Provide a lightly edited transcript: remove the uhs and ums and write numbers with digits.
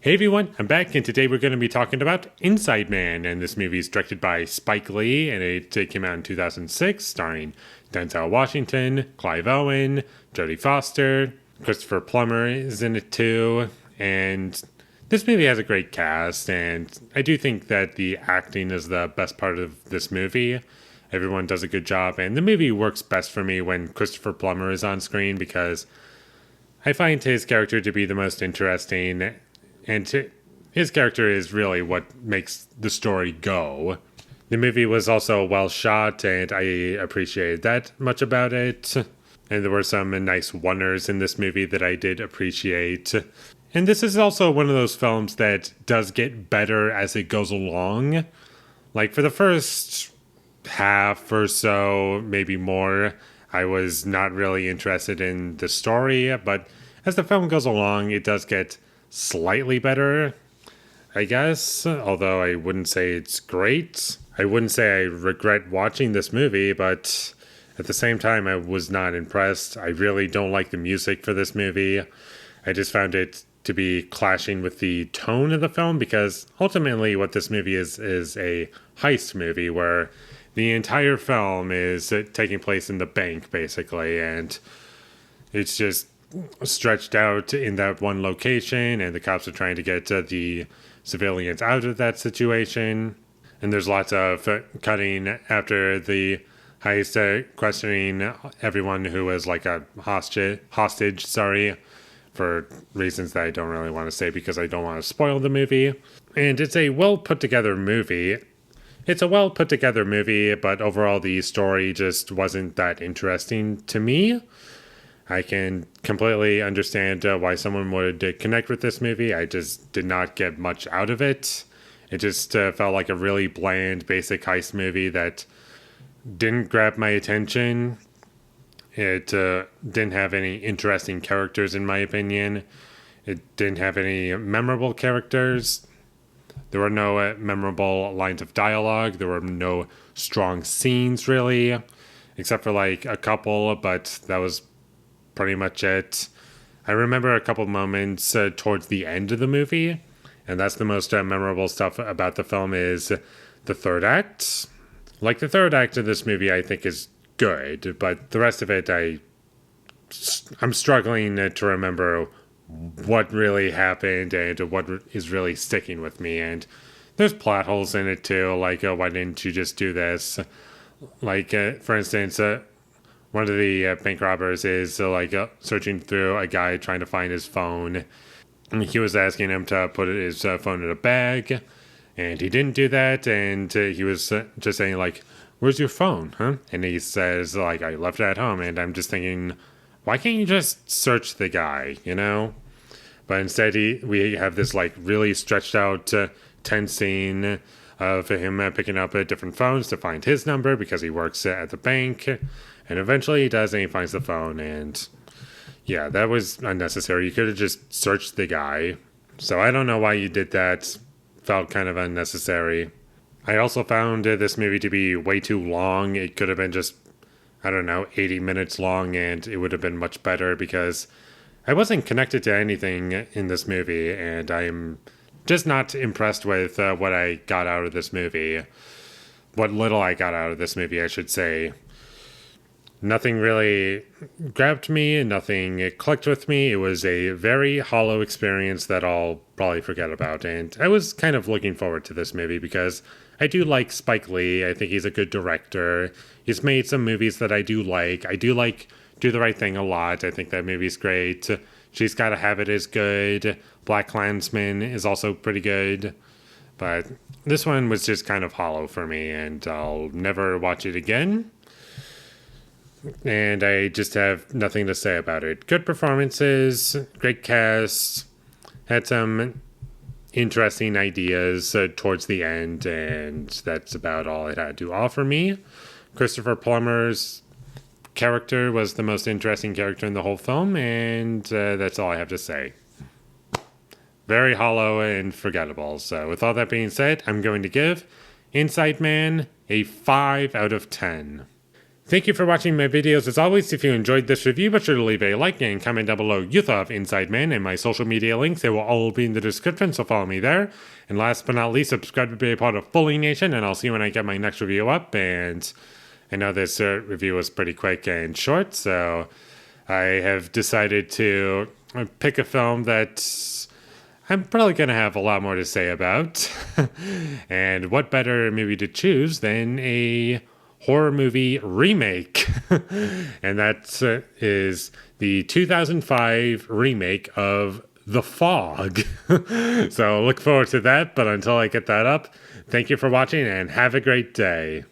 Hey everyone, I'm back, and today we're going to be talking about Inside Man, and this movie is directed by Spike Lee, and it came out in 2006, starring Denzel Washington, Clive Owen, Jodie Foster, Christopher Plummer is in it too, and this movie has a great cast, and I do think that the acting is the best part of this movie. Everyone does a good job, and the movie works best for me when Christopher Plummer is on screen because I find his character to be the most interesting, and his character is really what makes the story go. The movie was also well shot, and I appreciated that much about it. And there were some nice wonders in this movie that I did appreciate. And this is also one of those films that does get better as it goes along. Like for the first half or so, maybe more, I was not really interested in the story, but as the film goes along, it does get slightly better, I guess, although I wouldn't say it's great. I wouldn't say I regret watching this movie, but at the same time, I was not impressed. I really don't like the music for this movie. I just found it to be clashing with the tone of the film because ultimately what this movie is a heist movie where the entire film is taking place in the bank, basically, and it's just stretched out in that one location, and the cops are trying to get the civilians out of that situation. And there's lots of cutting after the heist, questioning everyone who was like a hostage, for reasons that I don't really want to say because I don't want to spoil the movie. And it's a well put together movie. But overall the story just wasn't that interesting to me. I can completely understand why someone would connect with this movie. I just did not get much out of it. It just felt like a really bland, basic heist movie that didn't grab my attention. It didn't have any interesting characters, in my opinion. It didn't have any memorable characters. There were no memorable lines of dialogue. There were no strong scenes, really, except for like a couple, but that was pretty much it. I remember a couple moments towards the end of the movie, and that's the most memorable stuff about the film is the third act. Like the third act of this movie I think is good, but the rest of it I'm struggling to remember what really happened and what is really sticking with me. And there's plot holes in it too, like why didn't you just do this? Like for instance, one of the bank robbers is searching through a guy trying to find his phone. And he was asking him to put his phone in a bag, and he didn't do that. And he was just saying like, "Where's your phone, huh?" And he says like, "I left it at home." And I'm just thinking, why can't you just search the guy, you know? But instead, we have this like really stretched out tense scene of him picking up different phones to find his number because he works at the bank. And eventually he does, and he finds the phone, and yeah, that was unnecessary. You could have just searched the guy. So I don't know why you did that. Felt kind of unnecessary. I also found this movie to be way too long. It could have been just, I don't know, 80 minutes long, and it would have been much better because I wasn't connected to anything in this movie, and I'm just not impressed with what I got out of this movie. What little I got out of this movie, I should say. Nothing really grabbed me, nothing clicked with me. It was a very hollow experience that I'll probably forget about. And I was kind of looking forward to this movie because I do like Spike Lee. I think he's a good director. He's made some movies that I do like. I do like Do the Right Thing a lot. I think that movie's great. She's Gotta Have It is good. Black Klansman is also pretty good. But this one was just kind of hollow for me, and I'll never watch it again. And I just have nothing to say about it. Good performances, great cast, had some interesting ideas towards the end, and that's about all it had to offer me. Christopher Plummer's character was the most interesting character in the whole film, and that's all I have to say. Very hollow and forgettable. So with all that being said, I'm going to give Inside Man a 5 out of 10. Thank you for watching my videos. As always, if you enjoyed this review, be sure to leave a like and comment down below you thought of Inside Man, and my social media links. They will all be in the description, so follow me there. And last but not least, subscribe to be a part of Foley Nation, and I'll see you when I get my next review up. And I know this review was pretty quick and short, so I have decided to pick a film that I'm probably going to have a lot more to say about. And what better movie to choose than a horror movie remake? And that is the 2005 remake of The Fog. So look forward to that, but until I get that up, thank you for watching and have a great day.